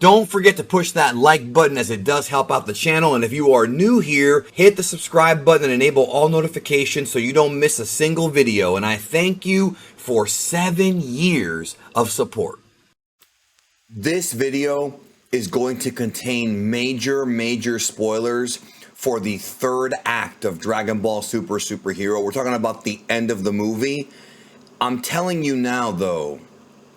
Don't forget to push that like button as it does help out the channel. And if you are new here, hit the subscribe button and enable all notifications so you don't miss a single video. And I thank you for 7 years of support. This video is going to contain major spoilers for the third act of Dragon Ball Super Superhero. We're talking about the end of the movie. I'm telling you now, though,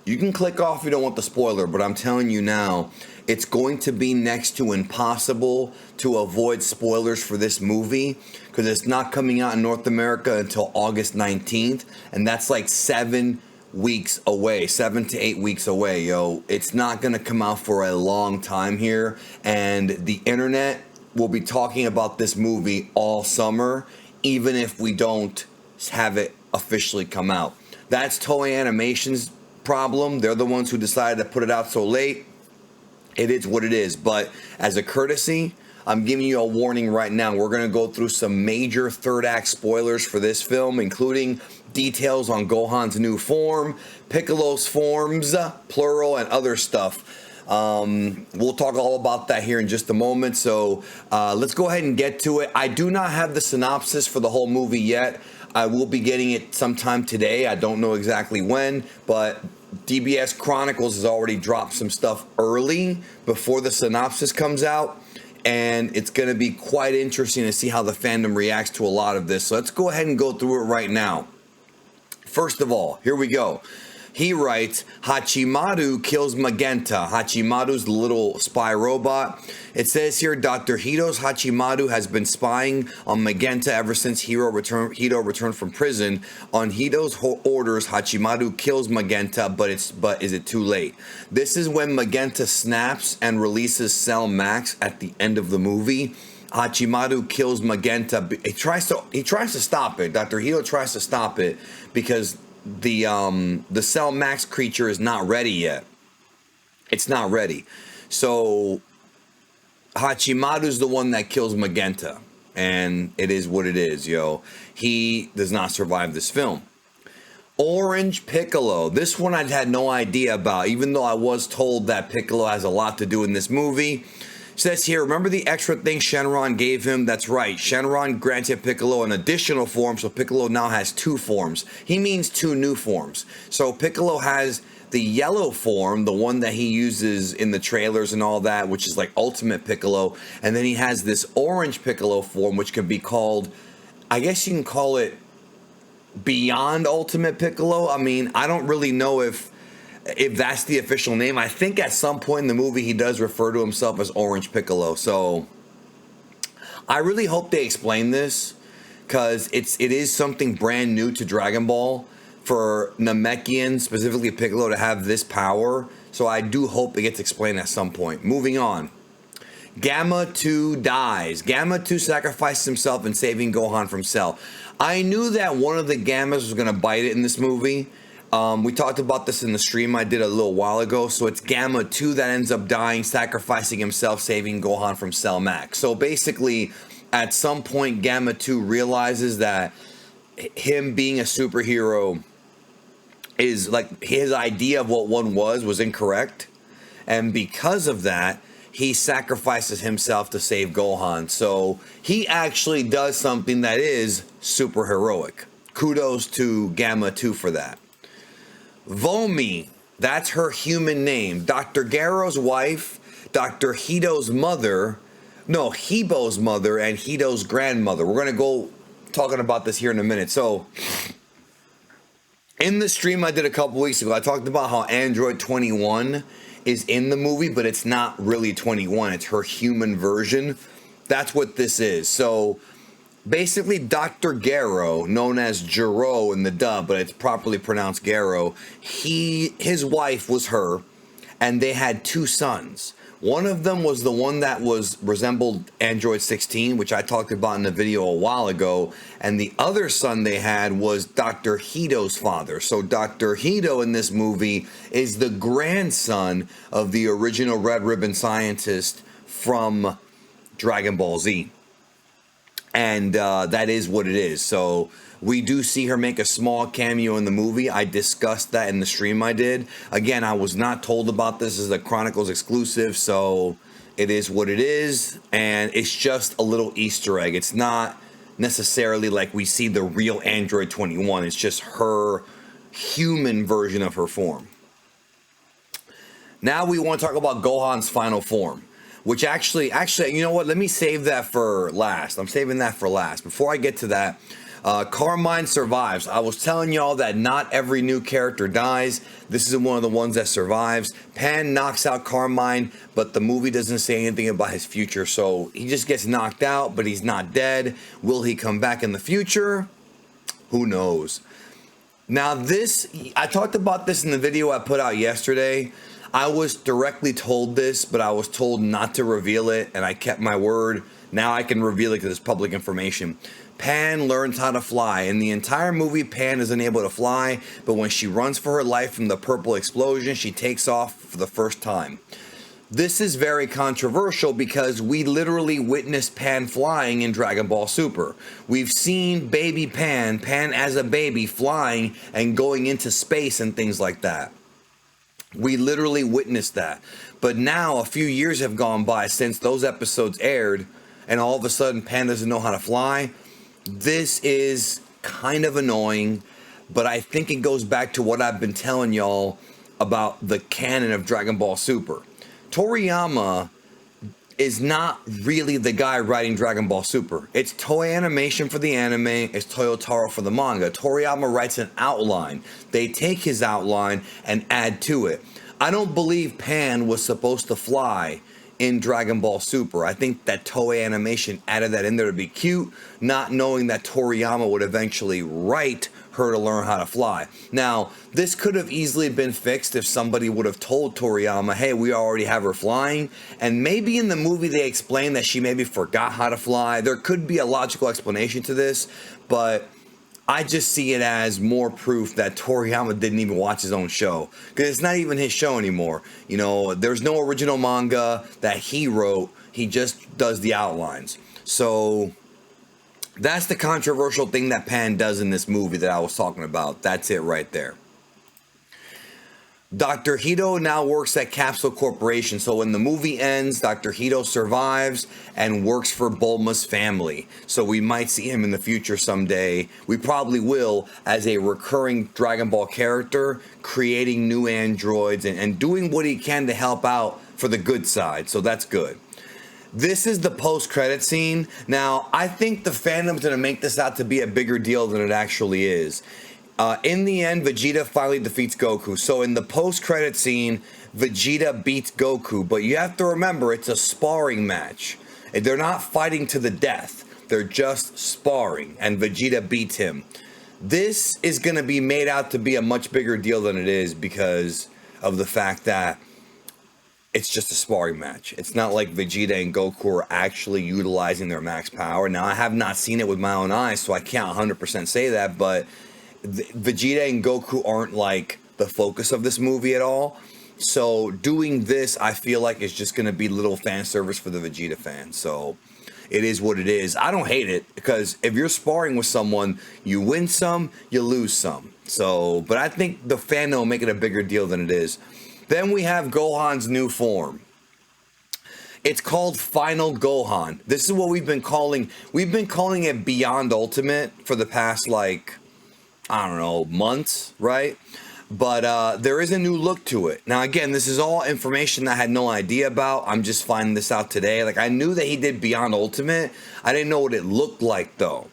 you can click off if you don't want the spoiler, but I'm telling you now, it's going to be next to impossible to avoid spoilers for this movie because it's not coming out in North America until August 19th, and that's like 7 weeks away, 7 to 8 weeks away, yo. It's not going to come out for a long time here, and the internet will be talking about this movie all summer, even if we don't have it officially come out. That's Toei Animation's problem. They're the ones who decided to put it out so late. It is what it is, but as a courtesy, I'm giving you a warning right now. We're going to go through some major third act spoilers for this film, including details on Gohan's new form, Piccolo's forms, plural, and other stuff. We'll talk all about that here in just a moment, so let's go ahead and get to it. I do not have the synopsis for the whole movie yet. I will be getting it sometime today. I don't know exactly when, but DBS Chronicles has already dropped some stuff early before the synopsis comes out, and it's going to be quite interesting to see how the fandom reacts to a lot of this. So let's go ahead and go through it right now. First of all, here we go. He writes, Hachimadu kills Magenta. Hachimadu's the little spy robot. It says here, Dr. Hito's Hachimadu has been spying on Magenta ever since Hito returned from prison. On Hito's orders, Hachimadu kills Magenta, but is it too late? This is when Magenta snaps and releases Cell Max at the end of the movie. Hachimadu kills Magenta. He tries to stop it. Dr. Hito tries to stop it because the Cell Max creature is not ready yet. It's not ready. So Hachimadu's the one that kills Magenta, and it is what it is, yo. He does not survive this film. Orange Piccolo. This one I had no idea about, even though I was told that Piccolo has a lot to do in this movie. Says here, remember the extra thing Shenron gave him? That's right. Shenron granted Piccolo an additional form, so Piccolo now has 2 forms. He means 2 new forms. So Piccolo has the yellow form, the one that he uses in the trailers and all that, which is like Ultimate Piccolo. And then he has this orange Piccolo form, which can be called, I guess you can call it Beyond Ultimate Piccolo. I mean, I don't really know if that's the official name. I think at some point in the movie he does refer to himself as Orange Piccolo. So I really hope they explain this, because it is something brand new to Dragon Ball for Namekian, specifically Piccolo, to have this power. So I do hope it gets explained at some point. Moving on. Gamma 2 dies. Gamma 2 sacrificed himself in saving Gohan from Cell. I knew that one of the Gammas was going to bite it in this movie. We talked about this in the stream I did a little while ago. So it's Gamma 2 that ends up dying, sacrificing himself, saving Gohan from Cell Max. So basically, at some point, Gamma 2 realizes that him being a superhero is like, his idea of what one was incorrect. And because of that, he sacrifices himself to save Gohan. So he actually does something that is super heroic. Kudos to Gamma 2 for that. Vomi, that's her human name. Dr. Guerreros' wife, Dr. Hito's mother, no, Hebo's mother, and Hito's grandmother. We're going to go talking about this here in a minute. So, in the stream I did a couple weeks ago, I talked about how Android 21 is in the movie, but it's not really 21. It's her human version. That's what this is. So, basically, Dr. Gero, known as Gero in the dub, but it's properly pronounced Gero, his wife was her, and they had 2 sons. One of them was the one that resembled Android 16, which I talked about in the video a while ago, and the other son they had was Dr. Hito's father. So Dr. Hito in this movie is the grandson of the original Red Ribbon scientist from Dragon Ball Z. And that is what it is. So We do see her make a small cameo in the movie. I discussed that in the stream I did. Again, I was not told about this as a Chronicles exclusive, so it is what it is, and it's just a little Easter egg. It's not necessarily like we see the real Android 21. It's just her human version of her form. Now we want to talk about Gohan's final form, which actually, you know what? Let me save that for last. I'm saving that for last. Before I get to that, Carmine survives. I was telling y'all that not every new character dies. This is one of the ones that survives. Pan knocks out Carmine, but the movie doesn't say anything about his future, so he just gets knocked out, but he's not dead. Will he come back in the future? Who knows? Now this, I talked about this in the video I put out yesterday. I was directly told this, but I was told not to reveal it, and I kept my word. Now I can reveal it because it's public information. Pan learns how to fly. In the entire movie, Pan is unable to fly, but when she runs for her life from the purple explosion, she takes off for the first time. This is very controversial because we literally witnessed Pan flying in Dragon Ball Super. We've seen baby Pan as a baby flying and going into space and things like that. We literally witnessed that. But now a few years have gone by since those episodes aired, and all of a sudden Pan doesn't know how to fly. This is kind of annoying, but I think it goes back to what I've been telling y'all about the canon of Dragon Ball Super. Toriyama is not really the guy writing Dragon Ball Super. It's Toei Animation for the anime, it's Toyotaro for the manga. Toriyama writes an outline. They take his outline and add to it. I don't believe Pan was supposed to fly in Dragon Ball Super. I think that Toei Animation added that in there to be cute, not knowing that Toriyama would eventually write her to learn how to fly. Now, this could have easily been fixed if somebody would have told Toriyama, hey, we already have her flying, and maybe in the movie they explain that she maybe forgot how to fly. There could be a logical explanation to this, but I just see it as more proof that Toriyama didn't even watch his own show, because it's not even his show anymore. You know, there's no original manga that he wrote. He just does the outlines. So that's the controversial thing that Pan does in this movie that I was talking about. That's it right there. Dr. Hito now works at Capsule Corporation. So when the movie ends, Dr. Hito survives and works for Bulma's family. So we might see him in the future someday. We probably will, as a recurring Dragon Ball character, creating new androids and doing what he can to help out for the good side. So that's good. This is the post-credit scene. Now, I think the fandom's going to make this out to be a bigger deal than it actually is. In the end, Vegeta finally defeats Goku. So in the post-credit scene, Vegeta beats Goku. But you have to remember, it's a sparring match. They're not fighting to the death. They're just sparring, and Vegeta beats him. This is going to be made out to be a much bigger deal than it is because of the fact that it's just a sparring match. It's not like Vegeta and Goku are actually utilizing their max power. Now, I have not seen it with my own eyes, so I can't 100% say that, but Vegeta and Goku aren't like the focus of this movie at all. So doing this, I feel like, is just going to be little fan service for the Vegeta fans. So it is what it is. I don't hate it, because if you're sparring with someone, you win some, you lose some. So, but I think the fandom will make it a bigger deal than it is. Then we have Gohan's new form. It's called Final Gohan. This is what we've been calling it Beyond Ultimate for the past, like, I don't know, months, right? But there is a new look to it. Now, again, this is all information I had no idea about. I'm just finding this out today. Like, I knew that he did Beyond Ultimate. I didn't know what it looked like, though.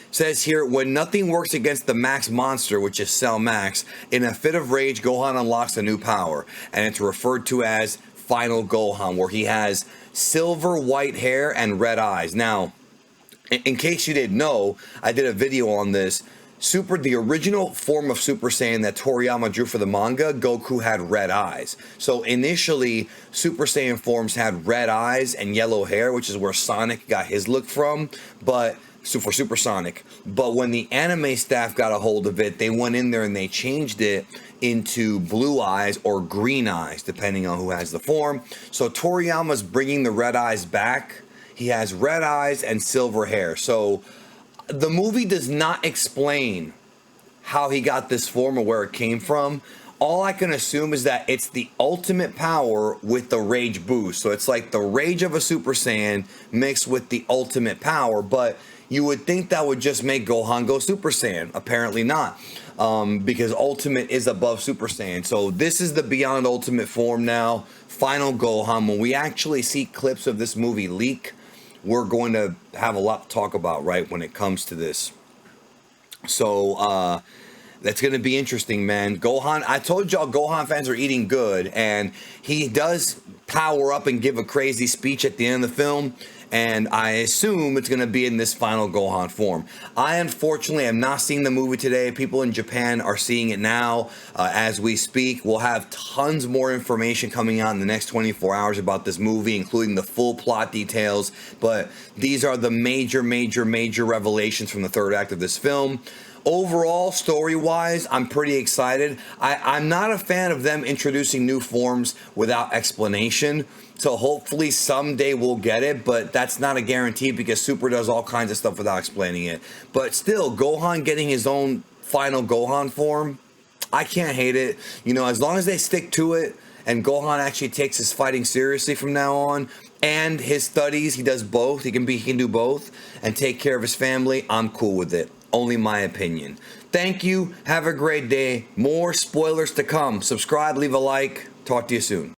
It says here, when nothing works against the Max monster, which is Cell Max, in a fit of rage, Gohan unlocks a new power. And it's referred to as Final Gohan, where he has silver white hair and red eyes. Now, in case you didn't know, I did a video on this. The original form of Super Saiyan that Toriyama drew for the manga, Goku had red eyes. So initially, Super Saiyan forms had red eyes and yellow hair, which is where Sonic got his look from, for Super Sonic. But when the anime staff got a hold of it, they went in there and they changed it into blue eyes or green eyes, depending on who has the form. So Toriyama's bringing the red eyes back. He has red eyes and silver hair. So The movie does not explain how he got this form or where it came from. All I can assume is that it's the ultimate power with the rage boost. So it's like the rage of a Super Saiyan mixed with the ultimate power. But you would think that would just make Gohan go Super Saiyan. Apparently not. Because Ultimate is above Super Saiyan. So this is the Beyond Ultimate form now. Final Gohan. When we actually see clips of this movie leak, we're going to have a lot to talk about, right, when it comes to this. So, that's going to be interesting, man. Gohan, I told y'all Gohan fans are eating good, and he does power up and give a crazy speech at the end of the film, and I assume it's going to be in this final Gohan form. I unfortunately have not seen the movie today. People in Japan are seeing it now as we speak. We'll have tons more information coming out in the next 24 hours about this movie, including the full plot details, but these are the major revelations from the third act of this film. Overall, story-wise, I'm pretty excited. I'm not a fan of them introducing new forms without explanation. So hopefully someday we'll get it, but that's not a guarantee because Super does all kinds of stuff without explaining it. But still, Gohan getting his own final Gohan form, I can't hate it. You know, as long as they stick to it and Gohan actually takes his fighting seriously from now on, and his studies, he does both. He can do both and take care of his family. I'm cool with it. Only my opinion. Thank you. Have a great day. More spoilers to come. Subscribe, leave a like. Talk to you soon.